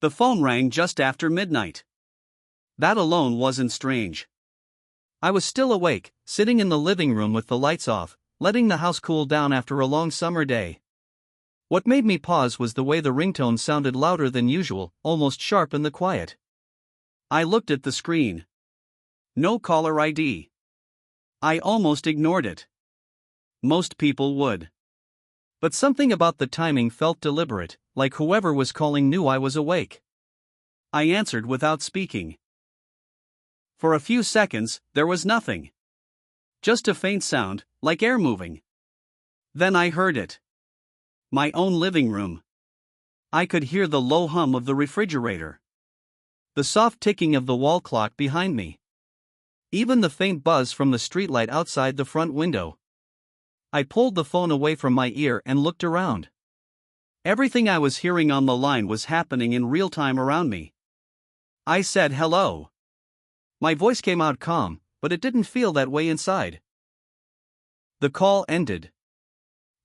The phone rang just after midnight. That alone wasn't strange. I was still awake, sitting in the living room with the lights off, letting the house cool down after a long summer day. What made me pause was the way the ringtone sounded louder than usual, almost sharp in the quiet. I looked at the screen. No caller ID. I almost ignored it. Most people would. But something about the timing felt deliberate, like whoever was calling knew I was awake. I answered without speaking. For a few seconds, there was nothing. Just a faint sound, like air moving. Then I heard it. My own living room. I could hear the low hum of the refrigerator. The soft ticking of the wall clock behind me. Even the faint buzz from the streetlight outside the front window. I pulled the phone away from my ear and looked around. Everything I was hearing on the line was happening in real time around me. I said hello. My voice came out calm, but it didn't feel that way inside. The call ended.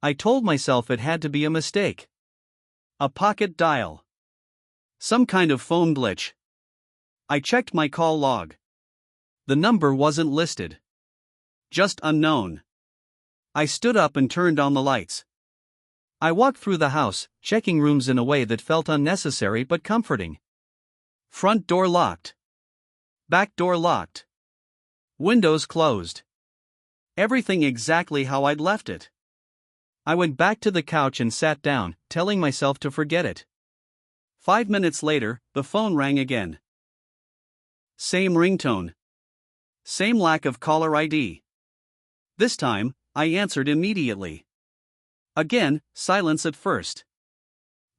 I told myself it had to be a mistake. A pocket dial. Some kind of phone glitch. I checked my call log. The number wasn't listed. Just unknown. I stood up and turned on the lights. I walked through the house, checking rooms in a way that felt unnecessary but comforting. Front door locked. Back door locked. Windows closed. Everything exactly how I'd left it. I went back to the couch and sat down, telling myself to forget it. 5 minutes later, the phone rang again. Same ringtone. Same lack of caller ID. This time, I answered immediately. Again, silence at first.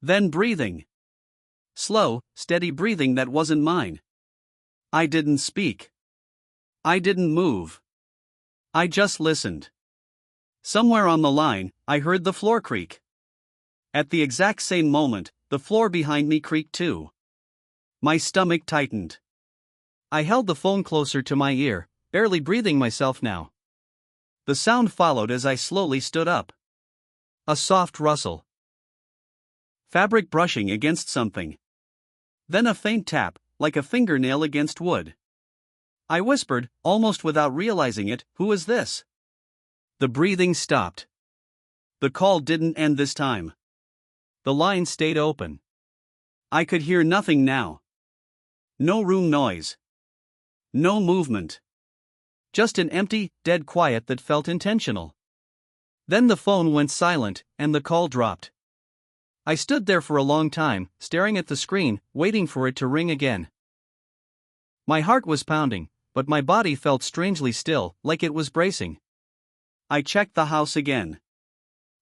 Then breathing. Slow, steady breathing that wasn't mine. I didn't speak. I didn't move. I just listened. Somewhere on the line, I heard the floor creak. At the exact same moment, the floor behind me creaked too. My stomach tightened. I held the phone closer to my ear, barely breathing myself now. The sound followed as I slowly stood up. A soft rustle. Fabric brushing against something. Then a faint tap, like a fingernail against wood. I whispered, almost without realizing it, "Who is this?" The breathing stopped. The call didn't end this time. The line stayed open. I could hear nothing now. No room noise. No movement. Just an empty, dead quiet that felt intentional. Then the phone went silent, and the call dropped. I stood there for a long time, staring at the screen, waiting for it to ring again. My heart was pounding, but my body felt strangely still, like it was bracing. I checked the house again.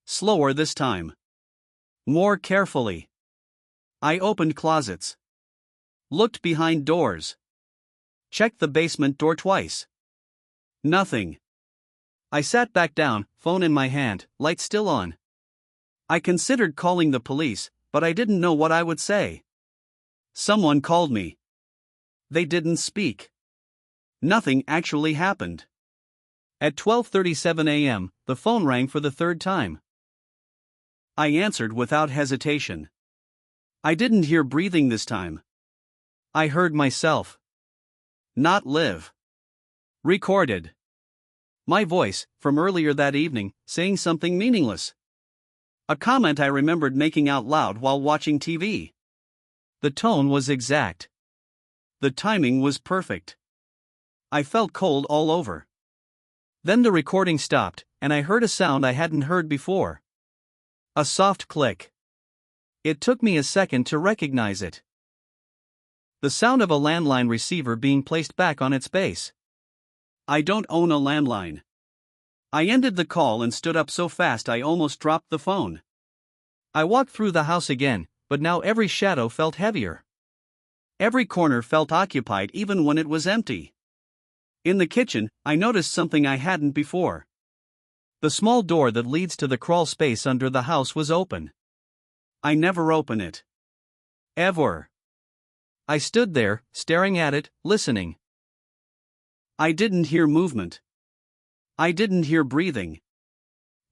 Slower this time. More carefully. I opened closets. Looked behind doors. Checked the basement door twice. Nothing. I sat back down, phone in my hand, light still on. I considered calling the police, but I didn't know what I would say. Someone called me. They didn't speak. Nothing actually happened. At 12:37 a.m., the phone rang for the third time. I answered without hesitation. I didn't hear breathing this time. I heard myself. Not live. Recorded. My voice, from earlier that evening, saying something meaningless. A comment I remembered making out loud while watching TV. The tone was exact. The timing was perfect. I felt cold all over. Then the recording stopped, and I heard a sound I hadn't heard before. A soft click. It took me a second to recognize it. The sound of a landline receiver being placed back on its base. I don't own a landline. I ended the call and stood up so fast I almost dropped the phone. I walked through the house again, but now every shadow felt heavier. Every corner felt occupied even when it was empty. In the kitchen, I noticed something I hadn't before. The small door that leads to the crawl space under the house was open. I never open it. Ever. I stood there, staring at it, listening. I didn't hear movement. I didn't hear breathing.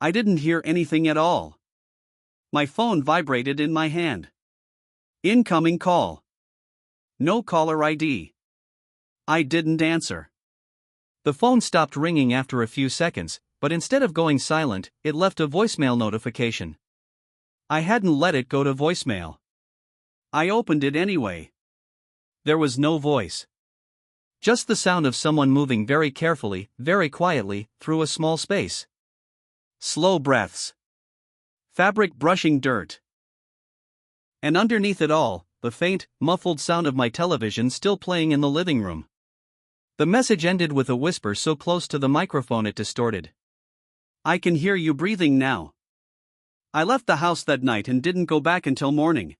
I didn't hear anything at all. My phone vibrated in my hand. Incoming call. No caller ID. I didn't answer. The phone stopped ringing after a few seconds, but instead of going silent, it left a voicemail notification. I hadn't let it go to voicemail. I opened it anyway. There was no voice. Just the sound of someone moving very carefully, very quietly, through a small space. Slow breaths. Fabric brushing dirt. And underneath it all, the faint, muffled sound of my television still playing in the living room. The message ended with a whisper so close to the microphone it distorted. I can hear you breathing now. I left the house that night and didn't go back until morning.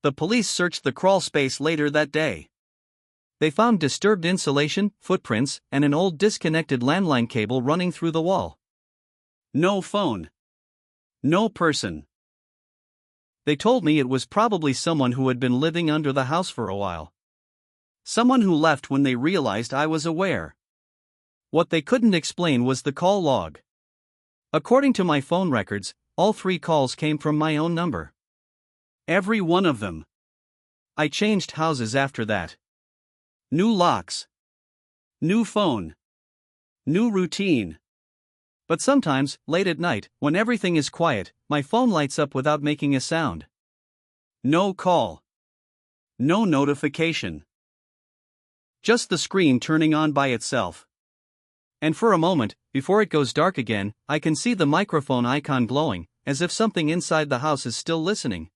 The police searched the crawl space later that day. They found disturbed insulation, footprints, and an old disconnected landline cable running through the wall. No phone. No person. They told me it was probably someone who had been living under the house for a while. Someone who left when they realized I was aware. What they couldn't explain was the call log. According to my phone records, all 3 calls came from my own number. Every one of them. I changed houses after that. New locks. New phone. New routine. But sometimes, late at night, when everything is quiet, my phone lights up without making a sound. No call. No notification. Just the screen turning on by itself. And for a moment, before it goes dark again, I can see the microphone icon glowing, as if something inside the house is still listening.